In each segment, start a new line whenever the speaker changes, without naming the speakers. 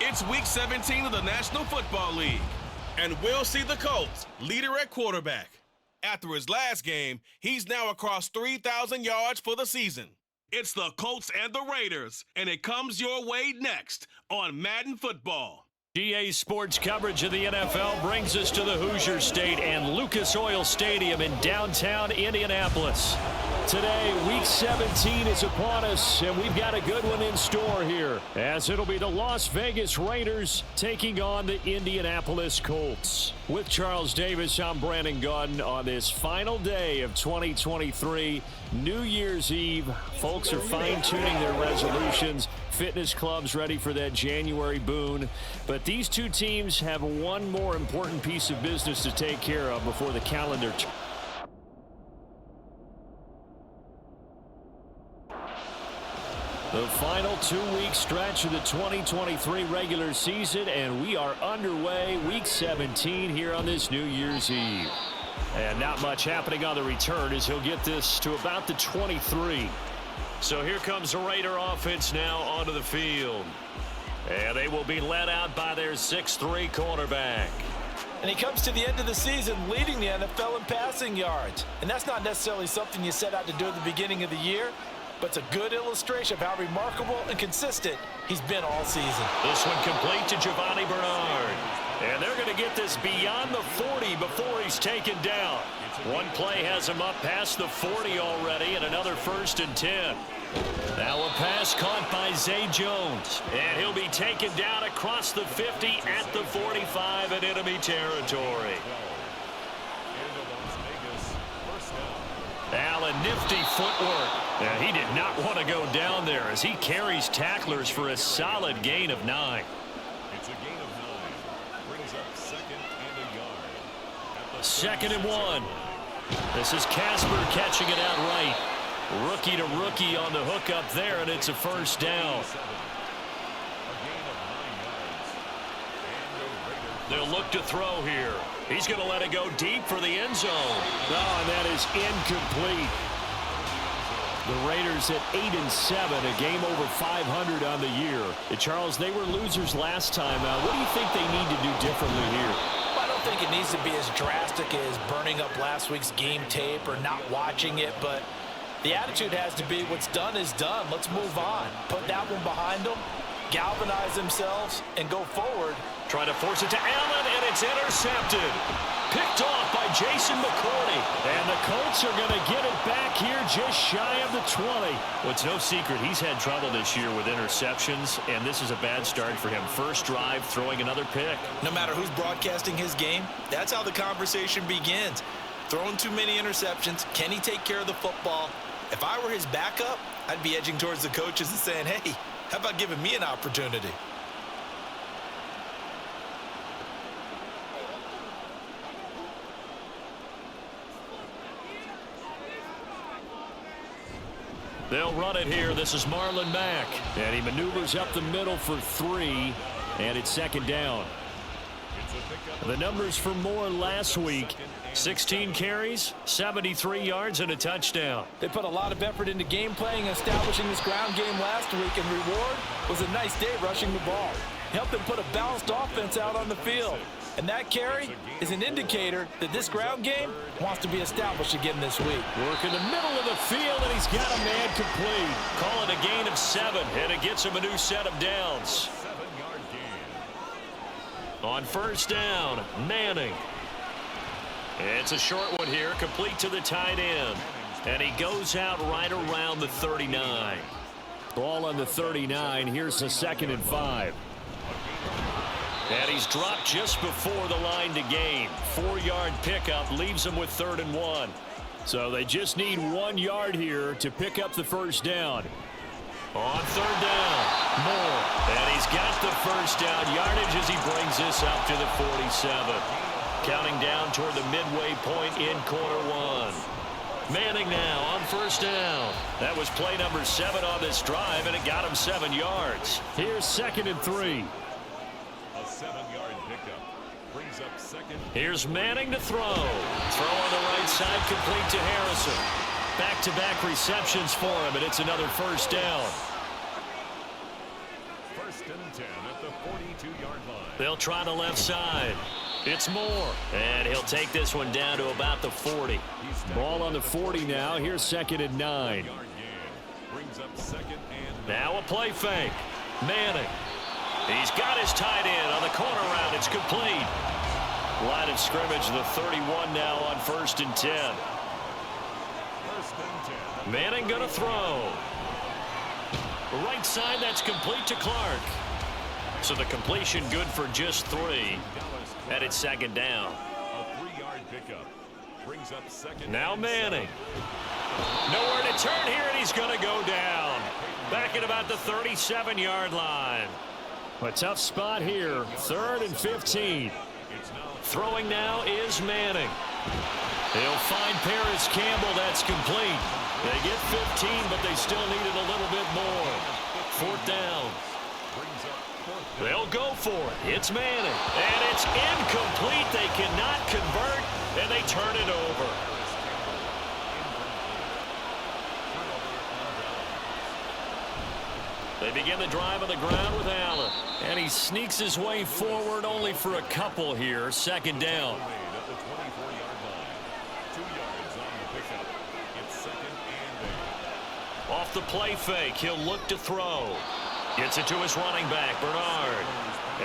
It's Week 17 of the National Football League, and we'll see the Colts leader at quarterback. After his last game, he's now across 3,000 yards for the season. It's the Colts and the Raiders, and it comes your way next on Madden Football.
GA Sports coverage of the NFL brings us to the Hoosier State and Lucas Oil Stadium in downtown Indianapolis. Today, Week 17 is upon us, and we've got a good one in store here, as it'll be the Las Vegas Raiders taking on the Indianapolis Colts. With Charles Davis, I'm Brandon Gunn on this final day of 2023, New Year's Eve. Folks are fine-tuning their resolutions. Fitness clubs ready for that January boon. But these two teams have one more important piece of business to take care of before the calendar. The final two-week stretch of the 2023 regular season, and we are underway, Week 17 here on this New Year's Eve. And not much happening on the return as he'll get this to about the 23. So here comes the Raider offense now onto the field. And they will be led out by their 6'3" quarterback.
And he comes to the end of the season leading the NFL in passing yards. And that's not necessarily something you set out to do at the beginning of the year, but it's a good illustration of how remarkable and consistent he's been all season.
This one complete to Giovanni Bernard. And they're going to get this beyond the 40 before he's taken down. One play has him up past the 40 already, and another 1st and 10. Now a pass caught by Zay Jones. And he'll be taken down across the 50 at the 45 in enemy territory. Allen, nifty footwork. And he did not want to go down there as he carries tacklers for a solid gain of 9.
It's a gain of 9. Brings up 2nd and a yard.
2nd and 1. This is Casper catching it out right. Rookie to rookie on the hook up there, and it's a 1st down. They'll look to throw here. He's going to let it go deep for the end zone. Oh, and that is incomplete. The Raiders at 8-7, a game over 500 on the year. Charles, they were losers last time. What do you think they need to do differently here?
I don't think it needs to be as drastic as burning up last week's game tape or not watching it, but the attitude has to be what's done is done. Let's move on. Put that one behind them, galvanize themselves, and go forward.
Trying to force it to Allen, and it's intercepted. Picked off by Jason McCourty. And the Colts are going to get it back here just shy of the 20. Well, it's no secret he's had trouble this year with interceptions, and this is a bad start for him. First drive, throwing another pick.
No matter who's broadcasting his game, that's how the conversation begins. Throwing too many interceptions. Can he take care of the football? If I were his backup, I'd be edging towards the coaches and saying, hey, how about giving me an opportunity?
They'll run it here. This is Marlon Mack. And he maneuvers up the middle for 3. And it's 2nd down. The numbers for Moore last week. 16 carries, 73 yards, and a touchdown.
They put a lot of effort into game playing and establishing this ground game last week, and reward was a nice day rushing the ball. Helped them put a balanced offense out on the field. And that carry is an indicator that this ground game wants to be established again this week.
Work in the middle of the field, and he's got a man complete. Call it a gain of 7, and it gets him a new set of downs.
7-yard gain.
On 1st down, Manning. It's a short one here, complete to the tight end. And he goes out right around the 39. Ball on the 39. Here's the 2nd and 5. And he's dropped just before the line to gain. 4-yard pickup leaves him with 3rd and 1. So they just need 1 yard here to pick up the 1st down. On 3rd down, Moore. And he's got the 1st down yardage as he brings this up to the 47. Counting down toward the midway point in quarter 1. Manning now on 1st down. That was play number 7 on this drive, and it got him 7 yards. Here's 2nd and 3.
A 7-yard pickup brings up 2nd.
Here's Manning to throw. Throw on the right side, complete to Harrison. Back-to-back receptions for him, and it's another 1st down.
First and 10 at the 42-yard line.
They'll try the left side. It's Moore. And he'll take this one down to about the 40. Ball on the 40 now. Here's second and 9.
Brings up second and
now a play fake. Manning. He's got his tight end on the corner route. It's complete. Line of scrimmage, the 31 now on first and 10. Manning going to throw. Right side, that's complete to Clark. So the completion good for just 3. And it's second down.
a 3-yard pickup. Brings up second.
Now Manning. Nowhere to turn here, and he's going to go down. Back at about the 37-yard line. A tough spot here. 3rd and 15. Throwing now is Manning. He'll find Paris Campbell. That's complete. They get 15, but they still needed a little bit more. 4th down. They'll go for it. It's Manning. And it's incomplete. They cannot convert, and they turn it over. They begin the drive on the ground with Allen. And he sneaks his way forward only for a couple here. Second down. Off the play fake, he'll look to throw. Gets it to his running back, Bernard.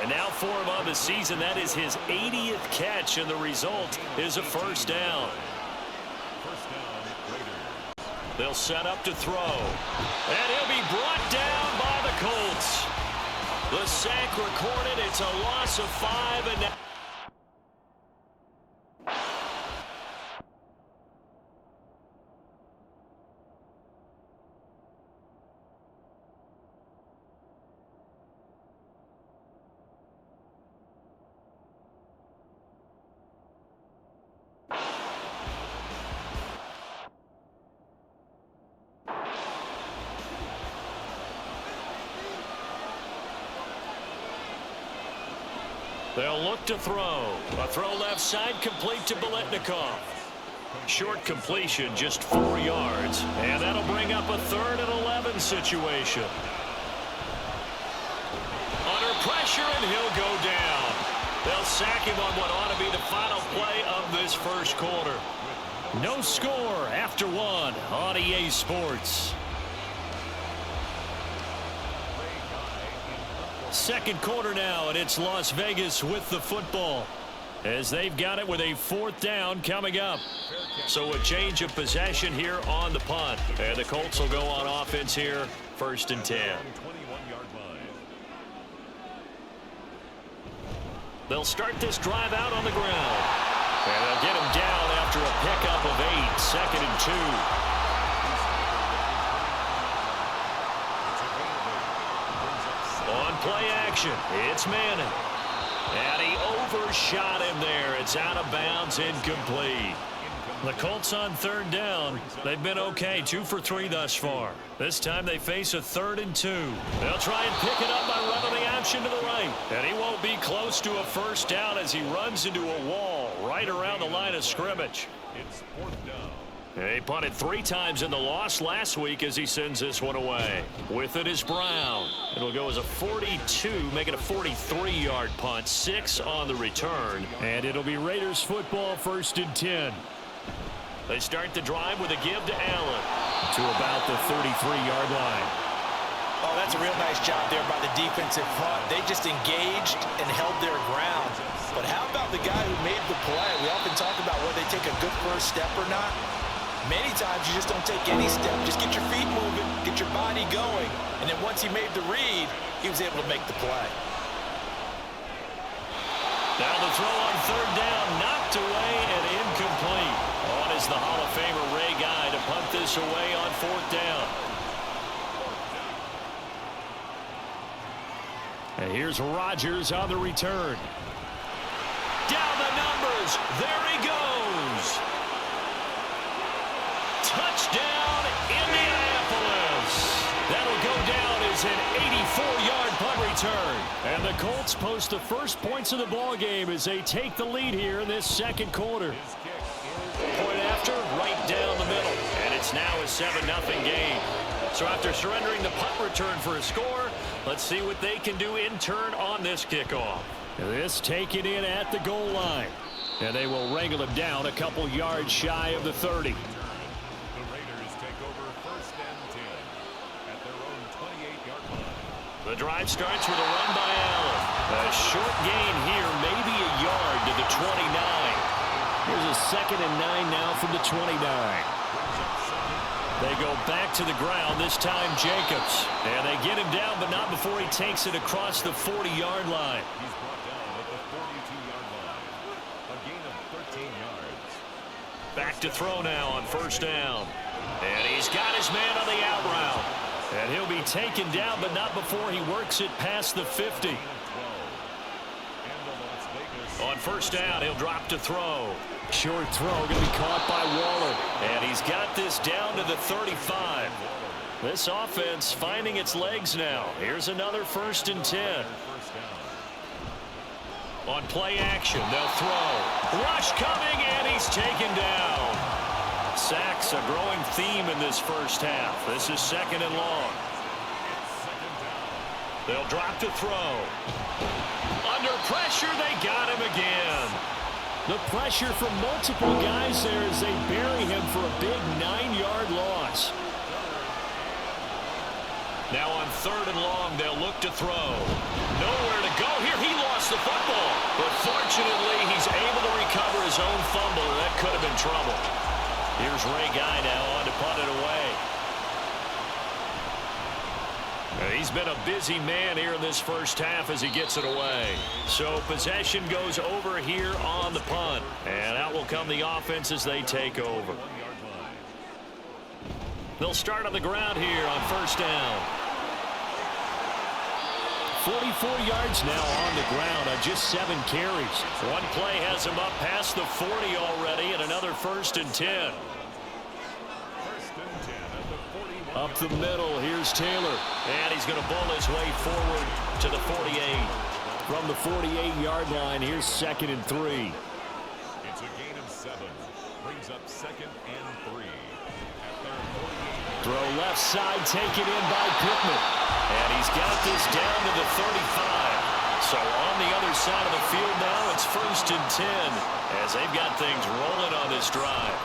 And now for him on the season, that is his 80th catch, and the result is a first down. They'll set up to throw. And he'll be brought down by the Colts. The sack recorded. It's a loss of 5, and now they'll look to throw. A throw left side, complete to Biletnikoff. Short completion, just 4 yards. And that'll bring up a 3rd and 11 situation. Under pressure, and he'll go down. They'll sack him on what ought to be the final play of this first quarter. No score after 1 on EA Sports. Second quarter now, and it's Las Vegas with the football as they've got it with a 4th down coming up. So a change of possession here on the punt. And the Colts will go on offense here, 1st and 10. They'll start this drive out on the ground. And they'll get him down after a pickup of 8, 2nd and 2. On play action, it's Manning. And he overshot him there. It's out of bounds, incomplete. The Colts on 3rd down. They've been okay, 2 for 3 thus far. This time they face a 3rd and 2. They'll try and pick it up by running the option to the right. And he won't be close to a first down as he runs into a wall right around the line of scrimmage.
It's 4th down.
He punted 3 times in the loss last week as he sends this one away. With it is Brown. It'll go as a 42, making a 43-yard punt, 6 on the return. And it'll be Raiders football, 1st and 10. They start the drive with a give to Allen to about the 33-yard line.
Oh, that's a real nice job there by the defensive front. They just engaged and held their ground. But how about the guy who made the play? We often talk about whether they take a good first step or not. Many times you just don't take any step. Just get your feet moving, get your body going. And then once he made the read, he was able to make the play.
Now the throw on 3rd down, knocked away and incomplete. On is the Hall of Famer Ray Guy to punt this away on 4th down. And here's Rodgers on the return. Down the numbers. There he goes. Touchdown, Indianapolis. That'll go down as an 84-yard punt return. And the Colts post the first points of the ball game as they take the lead here in this second quarter. Point after, right down the middle. And it's now a 7-0 game. So after surrendering the punt return for a score, Let's see what they can do in turn on this kickoff.
This taken in at the goal line. And they will wrangle him down a couple yards shy of the 30.
The Raiders take over 1st and 10 at their own 28-yard line.
The drive starts with a run by Allen. A short gain here, maybe a yard to the 29.
Here's a 2nd and 9 now from the 29.
They go back to the ground, this time Jacobs. And they get him down, but not before he takes it across the 40-yard line.
He's brought down at the 42-yard line. A gain of 13 yards.
Back to throw now on 1st down. And he's got his man on the out route. And he'll be taken down, but not before he works it past the 50. On 1st down, he'll drop to throw.
Short throw going to be caught by Waller.
And he's got this down to the 35. This offense finding its legs now. Here's another 1st and 10. On play action, they'll throw. Rush coming, and he's taken down. Sacks, a growing theme in this first half. This is 2nd and long. They'll drop to throw. Under pressure, they got him again.
The pressure from multiple guys there as they bury him for a big 9-yard loss.
Now on 3rd and long, they'll look to throw. Nowhere to go here. He lost the football. But fortunately, he's able to recover his own fumble. That could have been trouble. Here's Ray Guy now on to punt it away. He's been a busy man here in this first half as he gets it away. So possession goes over here on the punt. And out will come the offense as they take over. They'll start on the ground here on 1st down.
44 yards now on the ground on just 7 carries.
One play has him up past the 40 already, and another 1st and 10.
Up the middle, here's Taylor.
And he's going to bull his way forward to the 48.
From the 48-yard line, here's 2nd and 3.
It's a gain of 7. Brings up 2nd and 3.
Throw left side, taken in by Pittman.
And he's got this down to the 35. So on the other side of the field now, it's 1st and 10 as they've got things rolling on this drive.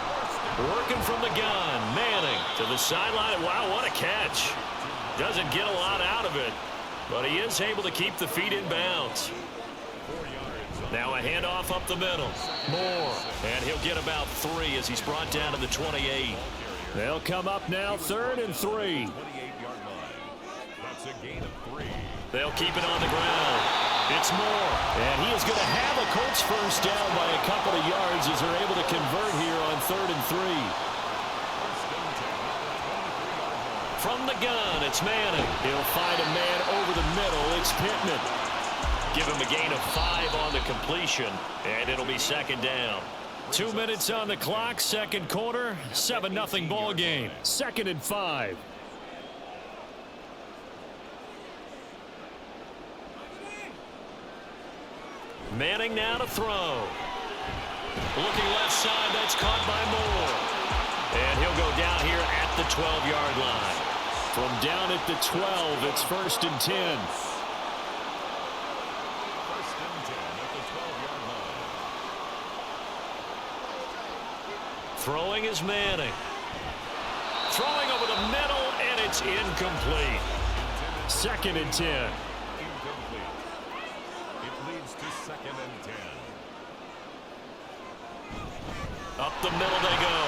Working from the gun, Manning to the sideline. Wow, what a catch. Doesn't get a lot out of it, but he is able to keep the feet in bounds. Now a handoff up the middle. Moore, and he'll get about 3 as he's brought down to the 28.
They'll come up now 3rd and 3.
That's a gain of 3.
They'll keep it on the ground. It's Moore.
And he is going to have a Colts 1st down by a couple of yards as they're able to convert here on 3rd and 3.
From the gun, it's Manning.
He'll find a man over the middle. It's Pittman.
Give him a gain of 5 on the completion, and it'll be 2nd down.
2 minutes on the clock, 2nd quarter, 7-0 ball game. 2nd and 5.
Manning now to throw. Looking left side, that's caught by Moore. And he'll go down here at the 12-yard line.
From down at the 12, it's 1st and 10.
1st and 10 at the 12-yard line.
Throwing is Manning. Throwing over the middle, and it's incomplete.
2nd and 10.
Incomplete. It leads to 2nd and 10.
Up the middle they go.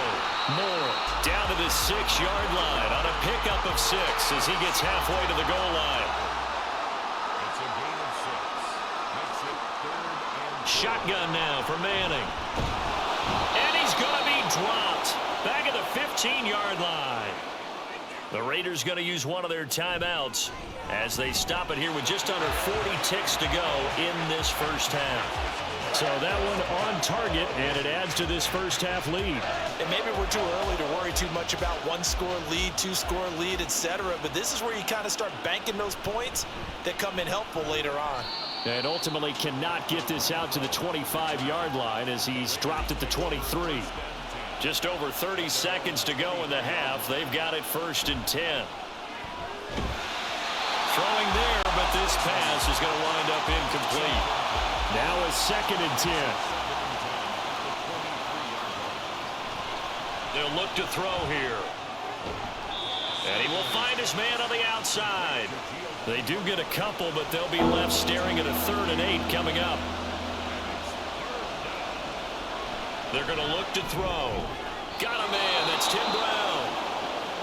Moore down to the 6-yard line on a pickup of 6 as he gets halfway to the goal line.
It's a gain of 6. Makes it 3rd and 10.
Shotgun now for Manning. And he's going to be dropped back at the 15-yard line. The Raiders going to use one of their timeouts as they stop it here with just under 40 ticks to go in this first half.
So that one on target, and it adds to this first half lead.
And maybe we're too early to worry too much about 1-score lead, 2-score lead, etc. But this is where you kind of start banking those points that come in helpful later on.
And ultimately cannot get this out to the 25-yard line as he's dropped at the 23.
Just over 30 seconds to go in the half. They've got it 1st and 10. Throwing there this pass is going to wind up incomplete.
Now a 2nd and 10.
They'll look to throw here. And he will find his man on the outside. They do get a couple, but they'll be left staring at a 3rd and 8 coming up. They're going to look to throw. Got a man. That's Tim Brown.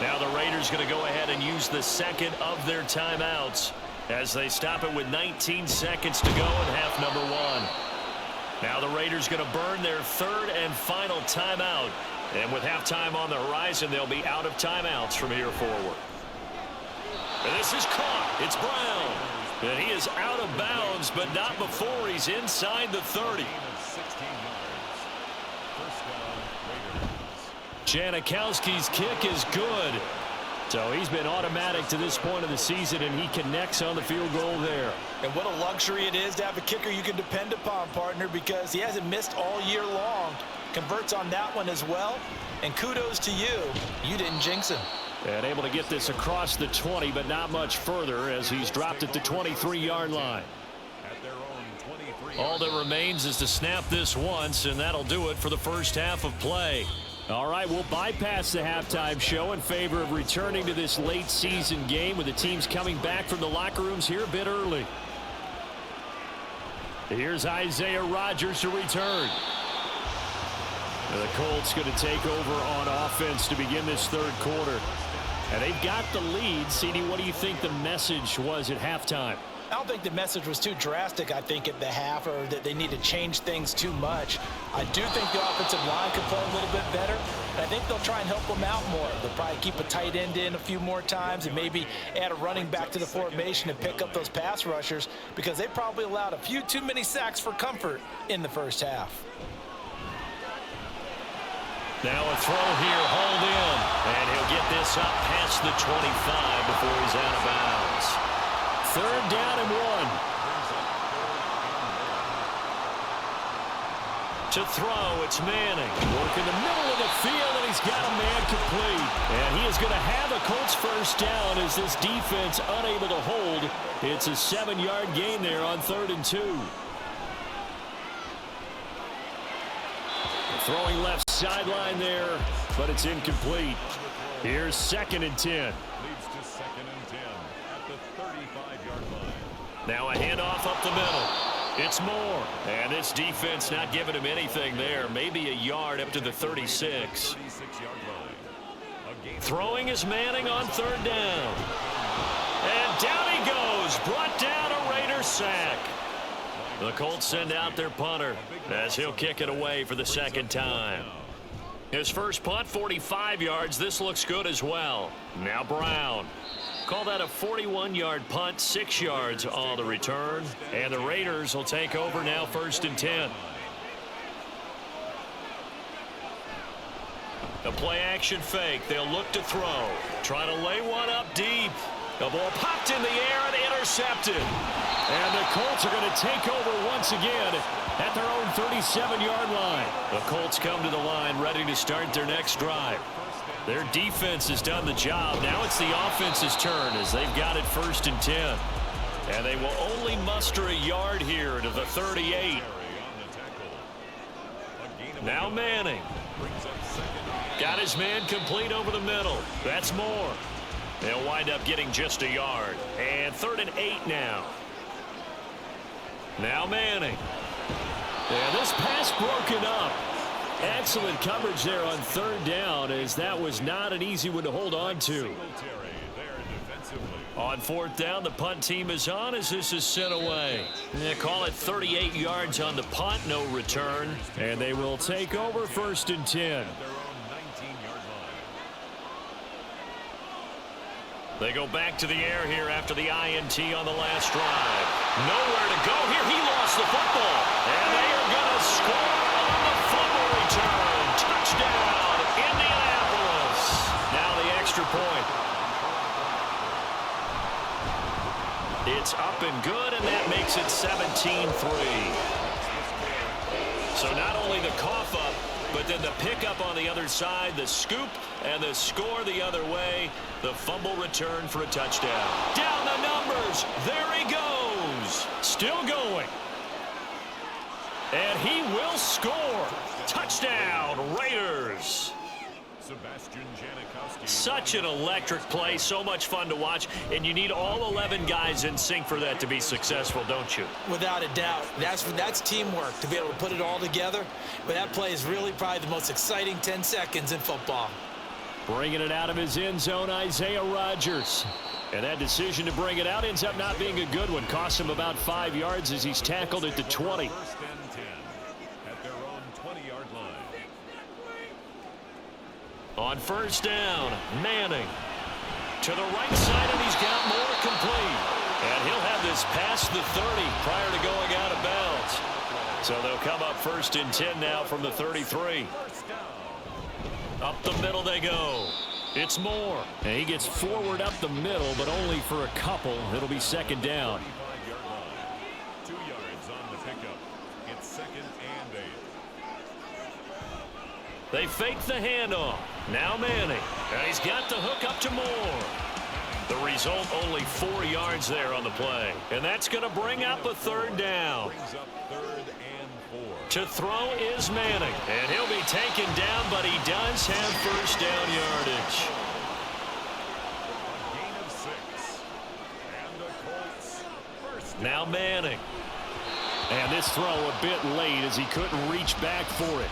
Now the Raiders going to go ahead and use the 2nd of their timeouts as they stop it with 19 seconds to go in half number 1. Now the Raiders going to burn their 3rd and final timeout. And with halftime on the horizon, they'll be out of timeouts from here forward. And this is caught. It's Brown. And he is out of bounds, but not before he's inside the 30.
Janikowski's kick is good. So he's been automatic to this point of the season, and he connects on the field goal there.
And what a luxury it is to have a kicker you can depend upon, partner, because he hasn't missed all year long. Converts on that one as well. And kudos to you. You didn't jinx him.
And able to get this across the 20, but not much further as he's dropped at the 23-yard line.
All that remains is to snap this once, and that'll do it for the first half of play.
All right, we'll bypass the halftime show in favor of returning to this late season game with the teams coming back from the locker rooms here a bit early. Here's Isaiah Rodgers to return. And the Colts going to take over on offense to begin this 3rd quarter. And they've got the lead. CD, what do you think the message was at halftime?
I don't think the message was too drastic, I think, at the half, or that they need to change things too much. I do think the offensive line could play a little bit better, and I think they'll try and help them out more. They'll probably keep a tight end in a few more times and maybe add a running back to the formation and pick up those pass rushers, because they probably allowed a few too many sacks for comfort in the first half.
Now a throw here, hauled in, and he'll get this up past the 25 before he's out of bounds.
3rd down and 1.
To throw, it's Manning.
Work in the middle of the field, and he's got a man complete. And he is going to have a Colts first down as this defense unable to hold. It's a 7-yard gain there on 3rd and 2. Throwing left sideline there, but it's incomplete. Here's 2nd and 10.
Now a handoff up the middle. It's Moore. And this defense not giving him anything there. Maybe a yard up to the 36. Throwing is Manning on 3rd down. And down he goes. Brought down a Raider sack. The Colts send out their punter as he'll kick it away for the 2nd time. His first punt, 45 yards. This looks good as well. Now Brown. Call that a 41-yard punt, 6 yards on the return. And the Raiders will take over now, 1st and 10. A play-action fake. They'll look to throw. Trying to lay one up deep. The ball popped in the air and intercepted.
And the Colts are going to take over once again at their own 37-yard line.
The Colts come to the line ready to start their next drive. Their defense has done the job. Now it's the offense's turn as they've got it 1st and 10. And they will only muster a yard here to the 38. Now Manning. Got his man complete over the middle. That's Moore. They'll wind up getting just a yard. And 3rd and 8 now. Now Manning.
And this pass broken up. Excellent coverage there on 3rd down, as that was not an easy one to hold on to.
On 4th down, the punt team is on as this is sent away. They call it 38 yards on the punt, no return.
And they will take over 1st and 10.
They go back to the air here after the INT on the last drive. Nowhere to go here. He lost the football. And they are going to score on the fumble return. Touchdown, Indianapolis. Now the extra point. It's up and good, and that makes it 17-3. So not only the cough up, but then the pickup on the other side, the scoop, and the score the other way. The fumble return for a touchdown. Down the numbers. There he goes.
still going. And he will score. Touchdown, Raiders. Such an electric play, so much fun to watch, and you need all 11 guys in sync for that to be successful, don't you?
Without a doubt. That's teamwork, to be able to put it all together. But that play is really probably the most exciting 10 seconds in football.
Bringing it out of his end zone, Isaiah Rodgers. And that decision to bring it out ends up not being a good one. Costs him about 5 yards as he's tackled at the 20.
First and 10 at their own 20-yard line.
On first down, Manning. To the right side, and he's got more complete. And he'll have this past the 30 prior to going out of bounds. So they'll come up first and 10 now from the 33. Up the middle they go. It's Moore.
And he gets forward up the middle, but only for a couple. It'll be second down.
35-yard line. 2 yards on the pickup. It's second and 8.
They fake the handoff. Now Manning. And he's got the hook up to Moore. The result, only 4 yards there on the play. And that's going to bring up a third down.
Brings up third and 4.
To throw is Manning. And he'll be taken down, but he does have first down yardage.
A gain of 6. And the Colts first.
Now Manning.
And this throw a bit late as he couldn't reach back for it.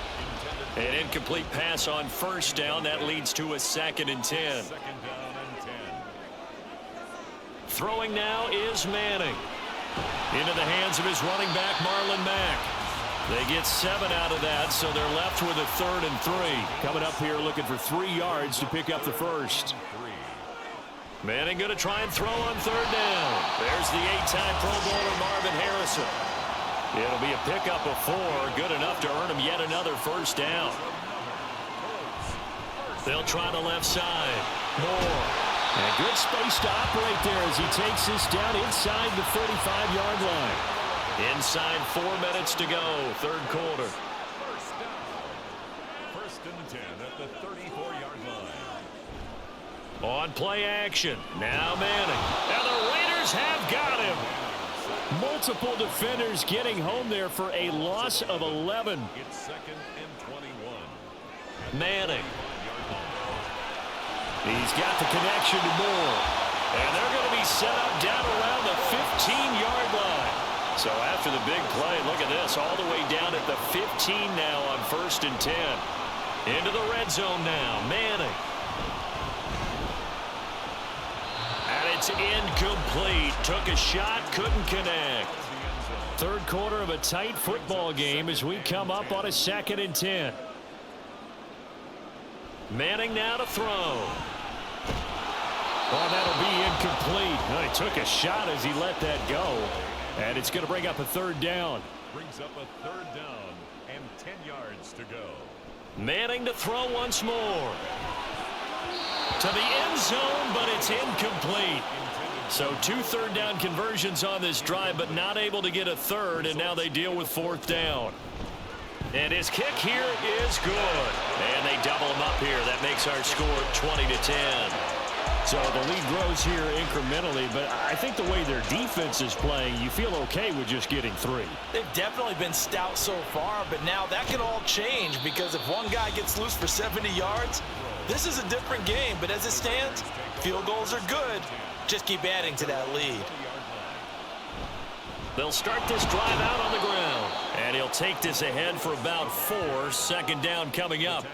An incomplete pass on first down. That leads to a second and 10.
Second down and 10.
Throwing now is Manning. Into the hands of his running back, Marlon Mack. They get 7 out of that, so they're left with a third and 3.
Coming up here looking for 3 yards to pick up the first.
Manning going to try and throw on third down. There's the 8-time Pro Bowler Marvin Harrison. It'll be a pickup of 4, good enough to earn him yet another first down. They'll try the left side. Moore.
And good space to operate there as he takes this down inside the 35-yard line.
Inside 4 minutes to go, third quarter.
First down. First and 10 at the 34-yard line.
On play action. Now Manning. And the Raiders have got him.
Multiple defenders getting home there for a loss of 11.
It's second and 21.
Manning.
He's got the connection to Moore.
And they're going to be set up down around the 15-yard line. So after the big play, look at this, all the way down at the 15 now on first and 10. Into the red zone now, Manning. And it's incomplete. Took a shot, couldn't connect.
Third quarter of a tight football game as we come up on a second and 10.
Manning now to throw.
Oh, that'll be incomplete. Well, he took a shot as he let that go. And it's going to bring up a third down.
Brings up a third down and 10 yards to go.
Manning to throw once more. To the end zone, but it's incomplete. So 2 third down conversions on this drive, but not able to get a third, and now they deal with fourth down. And his kick here is good. And they double him up here. That makes our score 20-10.
So the lead grows here incrementally, but I think the way their defense is playing, you feel okay with just getting 3.
They've definitely been stout so far, but now that can all change because if one guy gets loose for 70 yards, this is a different game. But as it stands, field goals are good. Just keep adding to that lead.
They'll start this drive out on the ground. And he'll take this ahead for about 4. Second down coming up.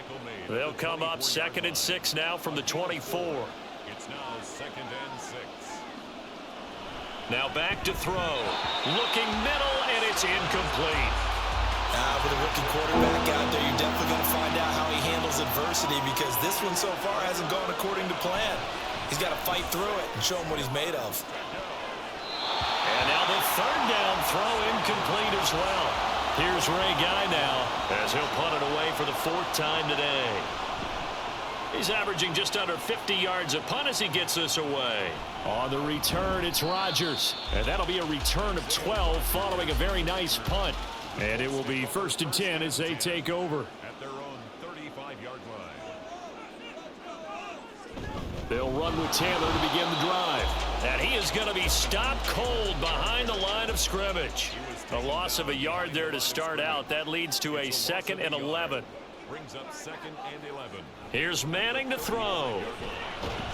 They'll come up second and 6 now from the 24.
It's now second and 6.
Now back to throw. Looking middle, and it's incomplete.
With a rookie quarterback out there, you're definitely going to find out how he handles adversity because this one so far hasn't gone according to plan. He's got to fight through it and show him what he's made of.
And now the third down throw incomplete as well. Here's Ray Guy now as he'll punt it away for the 4th time today. He's averaging just under 50 yards a punt as he gets this away.
On the return, it's Rodgers. And that'll be a return of 12 following a very nice punt. And it will be first and 10 as they take over.
At their own 35-yard line.
They'll run with Taylor to begin the drive.
And he is going to be stopped cold behind the line line of scrimmage. A loss of a yard there to start out. That leads to a 2nd and 11.
Brings up 2nd and 11.
Here's Manning to throw.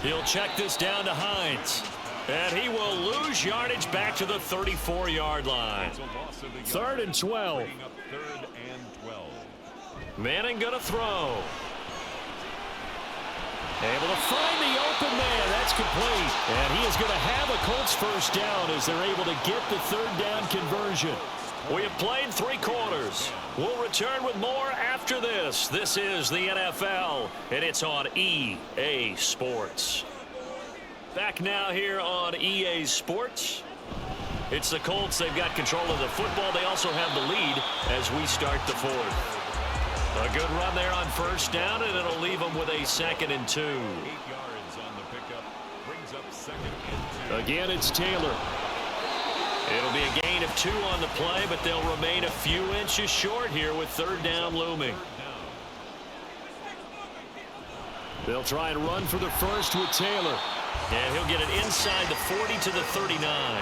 He'll check this down to Hines. And he will lose yardage back to the 34-yard line.
3rd and 12.
Bringing up 3rd and 12.
Manning going to throw. Able to find the open man. That's complete. And he is going to have a Colts first down as they're able to get the 3rd down conversion. We have played 3 quarters. We'll return with more after this. This is the NFL, and it's on EA Sports. Back now here on EA Sports. It's the Colts. They've got control of the football. They also have the lead as we start the 4th. A good run there on first down, and it'll leave them with a 2nd and 2.
8 yards on the pickup. Brings up 2nd and 2.
Again, it's Taylor.
It'll be a gain of 2 on the play, but they'll remain a few inches short here with 3rd down looming.
They'll try and run for the first with Taylor.
And he'll get it inside the 40 to the 39.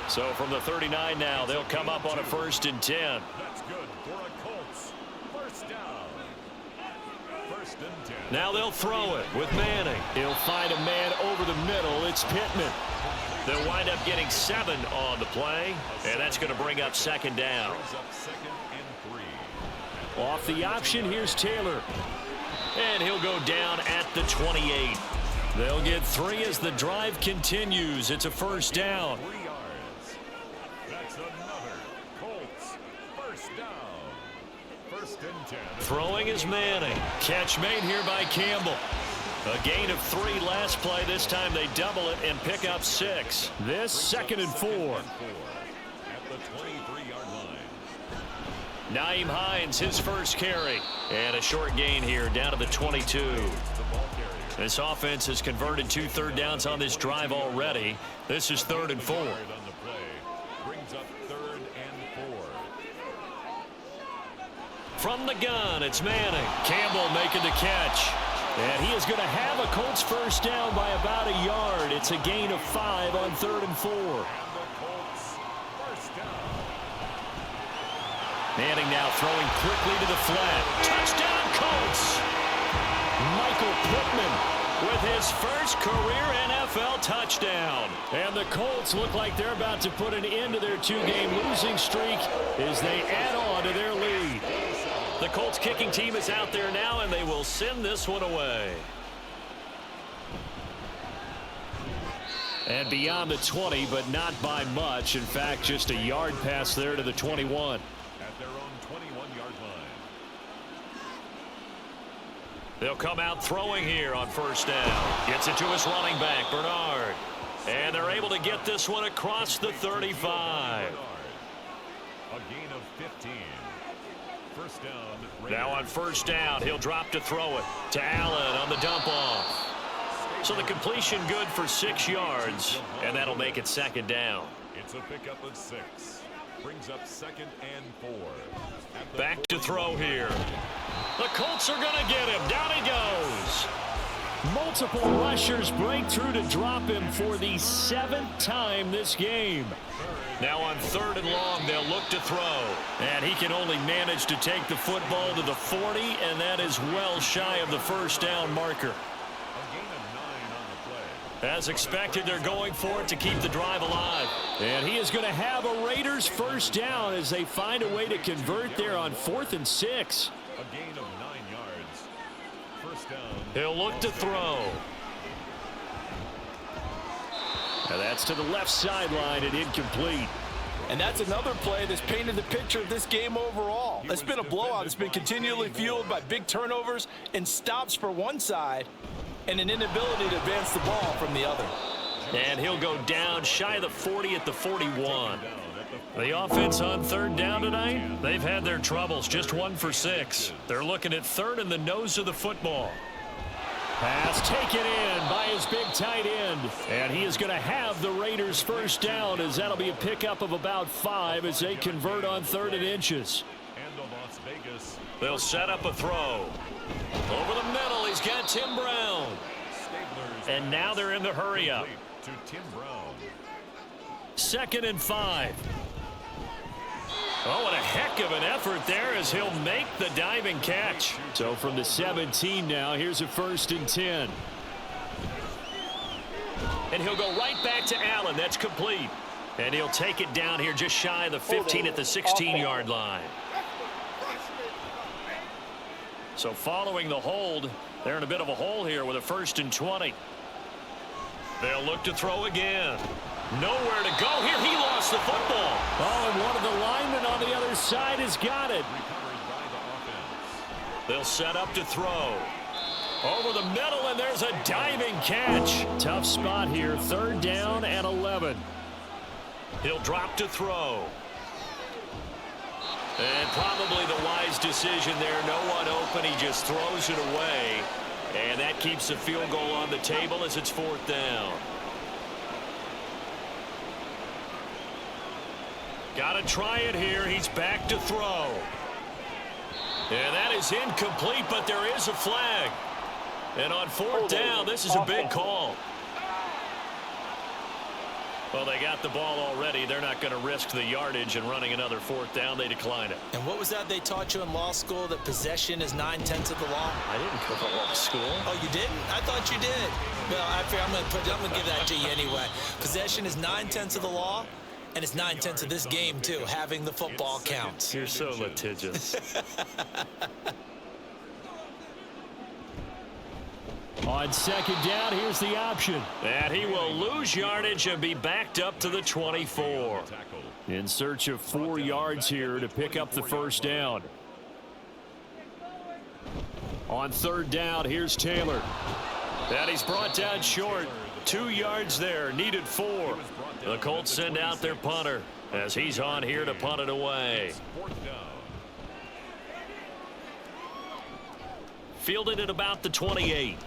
So from the 39 now, they'll come up on a 1st and 10.
That's good for a Colts. First down. 1st and 10.
Now they'll throw it with Manning.
He'll find a man over the middle. It's Pittman.
They'll wind up getting 7 on the play, and that's going to bring up 2nd down.
Brings up 2nd and 3.
Off the option, here's Taylor.
And he'll go down at the 28. They'll get 3 as the drive continues. It's a 1st down.
3 yards. That's another Colts first down. 1st and 10.
Throwing is Manning. Catch made here by Campbell. A gain of 3 last play. This time they double it and pick up 6.
This 2nd and 4.
At the 23-yard line.
Nyheim Hines, his first carry. And a short gain here down to the 22.
The ball carrier.
This offense has converted 2 third downs on this drive already. This is 3rd and 4.
On the play. Brings up 3rd and 4.
From the gun, it's Manning. Campbell making the catch.
And he is going to have a Colts first down by about a yard. It's a gain of 5 on 3rd and 4.
And the Colts first down.
Manning now throwing quickly to the flat. Touchdown, Colts!
Michael Pittman
With his first career NFL touchdown.
And the Colts look like they're about to put an end to their 2-game losing streak as they add on to their lead.
The Colts kicking team is out there now, and they will send this one away.
And beyond the 20, but not by much. In fact, just a yard pass there to the 21.
At their own 21-yard line.
They'll come out throwing here on first down. Gets it to his running back, Bernard. And they're able to get this one across the 35.
A gain of 15. First down.
Now on first down, he'll drop to throw it to Allen on the dump off. So the completion good for 6 yards, and that'll make it 2nd down.
It's a pickup of 6. Brings up 2nd and 4.
Back to throw here. The Colts are going to get him. Down he goes.
Multiple rushers break through to drop him for the 7th time this game.
Now on 3rd and long, they'll look to throw. And he can only manage to take the football to the 40, and that is well shy of the first down marker.
A gain of 9 on the play.
As expected, they're going for it to keep the drive alive.
And he is going to have a Raiders first down as they find a way to convert there on 4th and 6.
A gain of 9 yards. First down.
He'll look to throw.
And that's to the left sideline and incomplete.
And that's another play that's painted the picture of this game overall. It's been a blowout. It's been continually fueled by big turnovers and stops for one side and an inability to advance the ball from the other.
And he'll go down shy of the 40 at the 41. The offense on 3rd down tonight, they've had their troubles, just 1 for 6. They're looking at 3rd in the nose of the football.
Pass taken in by his big tight end. And he is going to have the Raiders first down as that'll be a pickup of about 5 as they convert on 3rd and inches.
And the Las Vegas.
They'll set up a throw. Over the middle, he's got Tim Brown.
Stablers.
And now they're in the hurry up.
To Tim Brown.
2nd and 5. Oh, what a heck of an effort there as he'll make the diving catch.
So from the 17 now, here's a 1st and 10.
And he'll go right back to Allen. That's complete. And he'll take it down here just shy of the 15 at the 16-yard line. So following the hold, they're in a bit of a hole here with a 1st and 20. They'll look to throw again. Nowhere to go here. He lost the football.
Oh, and one of the linemen on the other side has got it.
They'll set up to throw. Over the middle, and there's a diving catch.
Tough spot here. 3rd down and 11.
He'll drop to throw. And probably the wise decision there. No one open. He just throws it away. And that keeps the field goal on the table as it's 4th down. Got to try it here. He's back to throw. And that is incomplete, but there is a flag. And on 4th down, this is a big call. Well, they got the ball already. They're not going to risk the yardage and running another 4th down. They decline it.
And what was that they taught you in law school, that possession is 9/10 of the law?
I didn't go to law school.
Oh, you didn't? I thought you did. Well, I'm going to give that to you anyway. Possession is 9/10 of the law, and it's 9/10 of this game, too. Having the football counts.
You're so litigious.
On 2nd down, here's the option.
And he will lose yardage and be backed up to the 24.
In search of 4 yards here to pick up the 1st down. On 3rd down, here's Taylor.
And he's brought down short. 2 yards there, needed 4. The Colts send out their punter as he's on here to punt it away. Fielded at about the 28.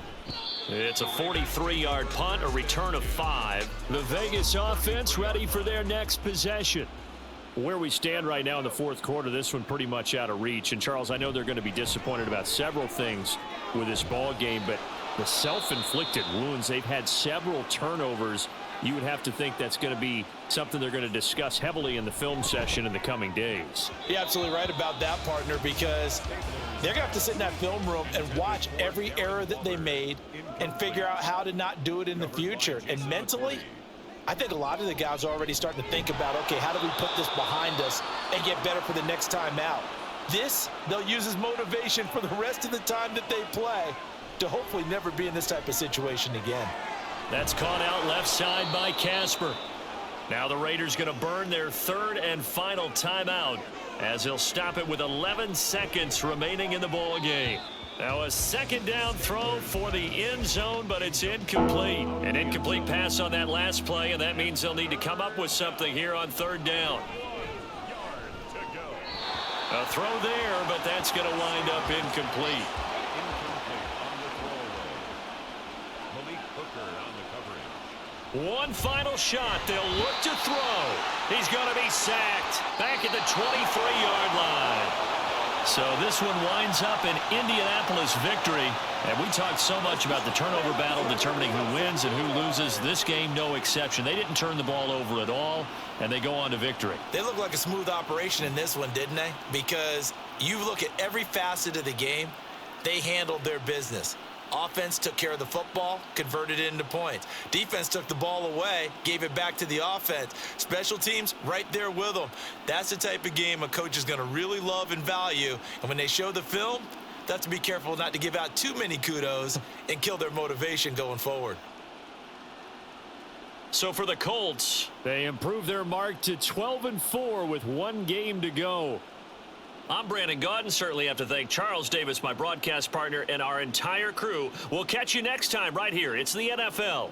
It's a 43-yard punt, a return of 5.
The Vegas offense ready for their next possession. Where we stand right now in the 4th quarter, this one pretty much out of reach. And, Charles, I know they're going to be disappointed about several things with this ball game, but the self-inflicted wounds, they've had several turnovers. You would have to think that's going to be something they're going to discuss heavily in the film session in the coming days.
You're absolutely right about that, partner, because they're going to have to sit in that film room and watch every error that they made and figure out how to not do it in the future. And mentally, I think a lot of the guys are already starting to think about, okay, how do we put this behind us and get better for the next time out? This, they'll use as motivation for the rest of the time that they play to hopefully never be in this type of situation again.
That's caught out left side by Casper. Now the Raiders going to burn their 3rd and final timeout as he'll stop it with 11 seconds remaining in the ball game. Now a 2nd down throw for the end zone, but it's incomplete. An incomplete pass on that last play, and that means they'll need to come up with something here on 3rd down. A throw there, but that's going to wind up incomplete. One final shot. They'll look to throw. He's going to be sacked back at the 23-yard line. So this one winds up an Indianapolis victory. And we talked so much about the turnover battle determining who wins and who loses. This game, no exception. They didn't turn the ball over at all, and they go on to victory.
They look like a smooth operation in this one, didn't they? Because you look at every facet of the game, they handled their business. Offense took care of the football, converted it into points. Defense took the ball away, gave it back to the offense. Special teams, right there with them. That's the type of game a coach is going to really love and value. And when they show the film, they have to be careful not to give out too many kudos and kill their motivation going forward.
So for the Colts,
they improve their mark to 12-4 with 1 game to go.
I'm Brandon Gaudin. Certainly have to thank Charles Davis, my broadcast partner, and our entire crew. We'll catch you next time right here. It's the NFL.